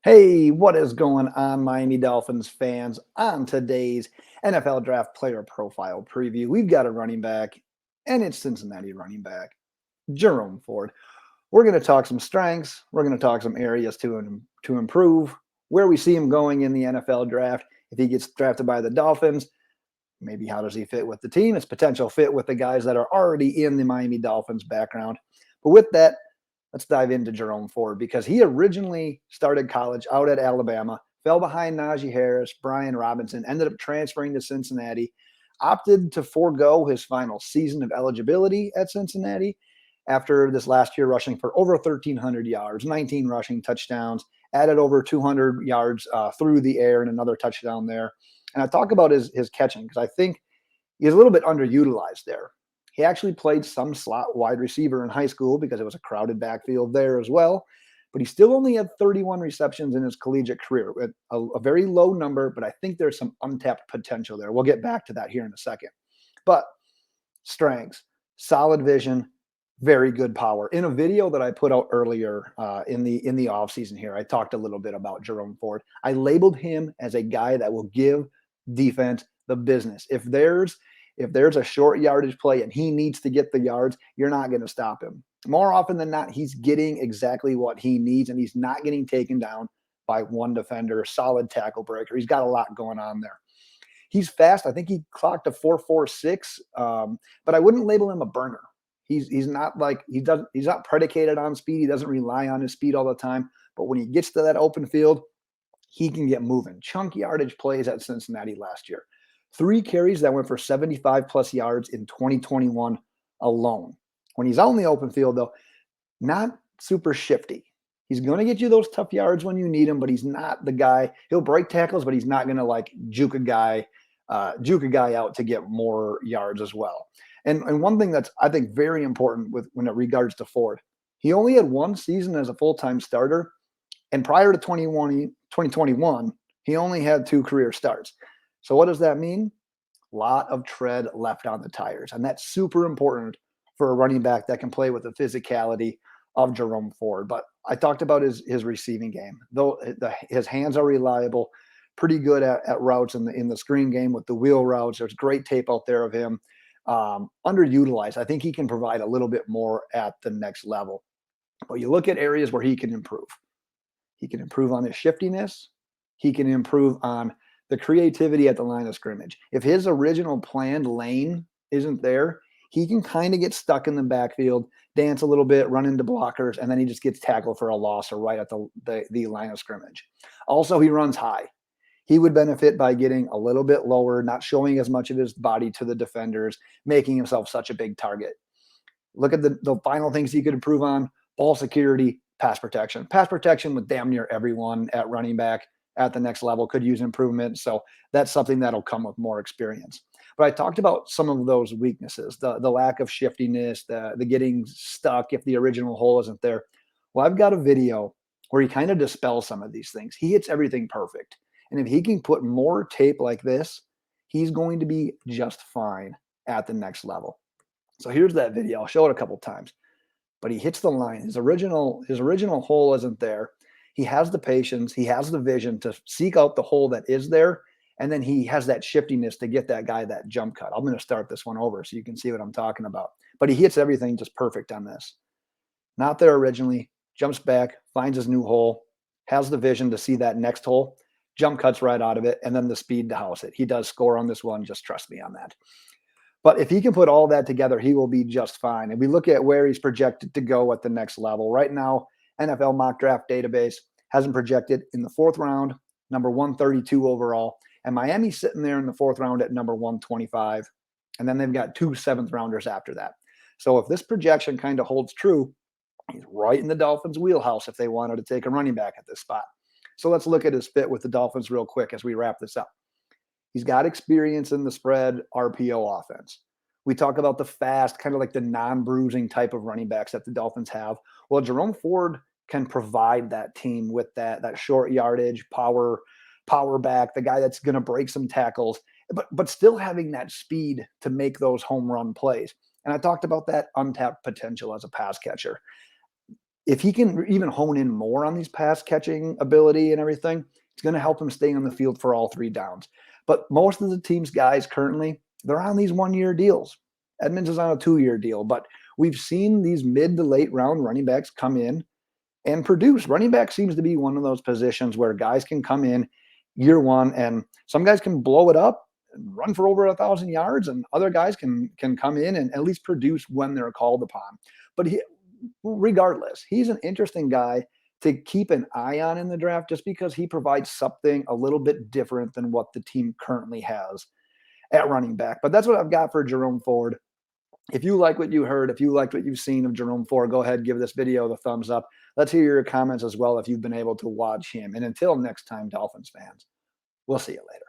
Hey, what is going on, Miami Dolphins fans? On today's NFL Draft Player Profile Preview, we've got a running back, and it's Cincinnati running back, Jerome Ford. We're going to talk some strengths. We're going to talk some areas to improve, where we see him going in the NFL Draft. If he gets drafted by the Dolphins, maybe how does he fit with the team? His potential fit with the guys that are already in the Miami Dolphins background. But with that, let's dive into Jerome Ford because he originally started college out at Alabama, fell behind Najee Harris, Brian Robinson, ended up transferring to Cincinnati, opted to forego his final season of eligibility at Cincinnati after this last year rushing for over 1,300 yards, 19 rushing touchdowns, added over 200 yards through the air and another touchdown there. And I talk about his catching because I think he's a little bit underutilized there. He actually played some slot wide receiver in high school because it was a crowded backfield there as well. But he still only had 31 receptions in his collegiate career, a very low number, but I think there's some untapped potential there. We'll get back to that here in a second. But strengths, solid vision, very good power. In a video that I put out earlier in the offseason here, I talked a little bit about Jerome Ford. I labeled him as a guy that will give defense the business. If there's a short yardage play and he needs to get the yards, you're not going to stop him. More often than not, he's getting exactly what he needs, and he's not getting taken down by one defender, solid tackle breaker. He's got a lot going on there. He's fast. I think he clocked a 4.46, but I wouldn't label him a burner. He's not like he's not predicated on speed. He doesn't rely on his speed all the time. But when he gets to that open field, he can get moving. Chunk yardage plays at Cincinnati last year. 3 carries that went for 75 plus yards in 2021 alone. When he's out in the open field, though, not super shifty. He's going to get you those tough yards when you need him, but he's not the guy. He'll break tackles, but he's not going to like juke a guy out to get more yards as well. And one thing that's I think very important when it regards to Ford, he only had one season as a full-time starter, and prior to 2021, he only had 2 career starts. So what does that mean? A lot of tread left on the tires. And that's super important for a running back that can play with the physicality of Jerome Ford. But I talked about his receiving game. Though his hands are reliable, pretty good at routes in the screen game with the wheel routes. There's great tape out there of him. Underutilized. I think he can provide a little bit more at the next level. But you look at areas where he can improve. He can improve on his shiftiness. He can improve on the creativity at the line of scrimmage. If his original planned lane isn't there, he can kind of get stuck in the backfield, dance a little bit, run into blockers, and then he just gets tackled for a loss or right at the line of scrimmage. Also, he runs high. He would benefit by getting a little bit lower, not showing as much of his body to the defenders, making himself such a big target. Look at the final things he could improve on: ball security, pass protection. Pass protection with damn near everyone at running back at the next level could use improvement. So that's something that'll come with more experience. But I talked about some of those weaknesses, the lack of shiftiness, the getting stuck if the original hole isn't there. Well, I've got a video where he kind of dispels some of these things. He hits everything perfect. And if he can put more tape like this, he's going to be just fine at the next level. So here's that video. I'll show it a couple times. But he hits the line. His original hole isn't there. He has the patience, he has the vision to seek out the hole that is there, and then he has that shiftiness to get that guy that jump cut. I'm going to start this one over so you can see what I'm talking about. But he hits everything just perfect on this. Not there originally, jumps back, finds his new hole, has the vision to see that next hole, jump cuts right out of it, and then the speed to house it. He does score on this one, just trust me on that. But if he can put all that together, he will be just fine. And we look at where he's projected to go at the next level. Right now, NFL mock draft database has him projected in the 4th round, number 132 overall. And Miami's sitting there in the 4th round at number 125. And then they've got 2 7th rounders after that. So if this projection kind of holds true, he's right in the Dolphins' wheelhouse if they wanted to take a running back at this spot. So let's look at his fit with the Dolphins real quick as we wrap this up. He's got experience in the spread RPO offense. We talk about the fast, kind of like the non-bruising type of running backs that the Dolphins have. Well, Jerome Ford can provide that team with that short yardage, power back, the guy that's going to break some tackles, but still having that speed to make those home run plays. And I talked about that untapped potential as a pass catcher. if he can even hone in more on these pass catching ability and everything, it's going to help him stay on the field for all 3 downs. But most of the team's guys currently, they're on these 1-year deals. Edmonds is on a 2-year deal, but we've seen these mid to late round running backs come in and produce. Running back seems to be one of those positions where guys can come in year one, and some guys can blow it up and run for over 1,000 yards, and other guys can come in and at least produce when they're called upon. But regardless, he's an interesting guy to keep an eye on in the draft just because he provides something a little bit different than what the team currently has at running back. But that's what I've got for Jerome Ford. If you like what you heard, if you liked what you've seen of Jerome Ford, go ahead, give this video the thumbs up. Let's hear your comments as well if you've been able to watch him. And until next time, Dolphins fans, we'll see you later.